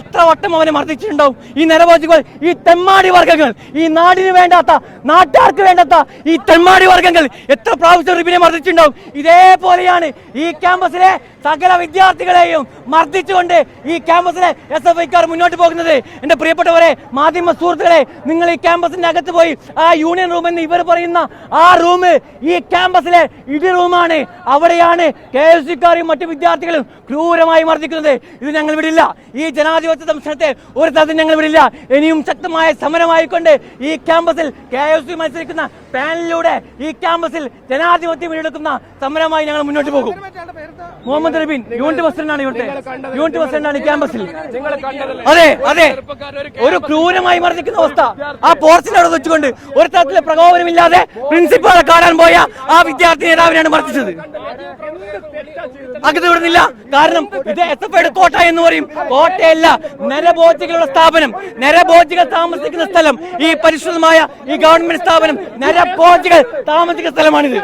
എത്ര വട്ടം അവനെ മർദ്ദിച്ചിട്ടുണ്ടാവും ഈ നരഭോജികൾ, ഈ തെമ്മാടി വർഗ്ഗങ്ങൾ, ഈ നാടിന് വേണ്ടാത്ത, നാട്ടുകാർക്ക് വേണ്ടാത്ത ഈ തെമ്മാടി വർഗ്ഗങ്ങൾ എത്ര പ്രാവശ്യം റിബിനെ മർദ്ദിച്ചിട്ടുണ്ടാവും. ഇതേപോലെയാണ് ഈ ക്യാമ്പസിലെ സകല വിദ്യാർത്ഥികളെയും മർദ്ദിച്ചുകൊണ്ട് ഈ ക്യാമ്പസിലെ SFIക്കാർ മുന്നോട്ട് പോകുന്നത്. എന്റെ പ്രിയപ്പെട്ടവരെ, മാധ്യമ സുഹൃത്തുക്കളെ, നിങ്ങൾ ഈ ക്യാമ്പസിന്റെ അകത്ത് പോയി ആ യൂണിയൻ റൂം എന്ന് ഇവർ പറയുന്ന ആ റൂം ഈ ക്യാമ്പസിലെ ഇടി റൂമാണ്. അവിടെയാണ് KSUക്കാരും മറ്റു വിദ്യാർത്ഥികളും ക്രൂരമായി മർദ്ദിക്കുന്നത്. ഇത് ഞങ്ങൾ വിടില്ല. ഈ ജനാധിപത്യ സംസ്ഥാനത്തെ ഒരു തരത്തിൽ ഞങ്ങൾ വിടില്ല. ഇനിയും ശക്തമായ സമരമായിക്കൊണ്ട് ഈ ക്യാമ്പസിൽ KSU മത്സരിക്കുന്ന പാനലിലൂടെ ഈ ക്യാമ്പസിൽ ജനാധിപത്യം വീണ്ടെടുക്കുന്ന സമരമായി ഞങ്ങൾ മുന്നോട്ട് പോകും. മുഹമ്മദ് റബീൻ യൂണിറ്റ് പ്രസിഡന്റാണ്. ഇവിടുത്തെ യൂണിറ്റ് പ്രസിഡന്റാണ് ഈ ക്യാമ്പസിൽ. അതെ അതെ, ഒരു ക്രൂരമായി മർദ്ദിക്കുന്ന അവസ്ഥ. ആ പോർച്ചിലവിടെ വെച്ചുകൊണ്ട് ഒരു തരത്തിലെ പ്രകോപനമില്ലാതെ പ്രിൻസിപ്പാളെ കാണാൻ പോയ ആ വിദ്യാർത്ഥി നേതാവിനാണ് മർദ്ദിച്ചത്. അകത്ത് വിടുന്നില്ല. കാരണം ഇത് SFIയുടെ കോട്ട എന്ന് പറയും. കോട്ടയല്ല, നരഭോജികളുടെ സ്ഥാപനം, നരഭോജികൾ താമസിക്കുന്ന സ്ഥലം, ഈ പരിശുദ്ധമായ ഈ ഗവൺമെന്റ് സ്ഥാപനം നരഭോജികൾ താമസിക്കുന്ന സ്ഥലമാണിത്.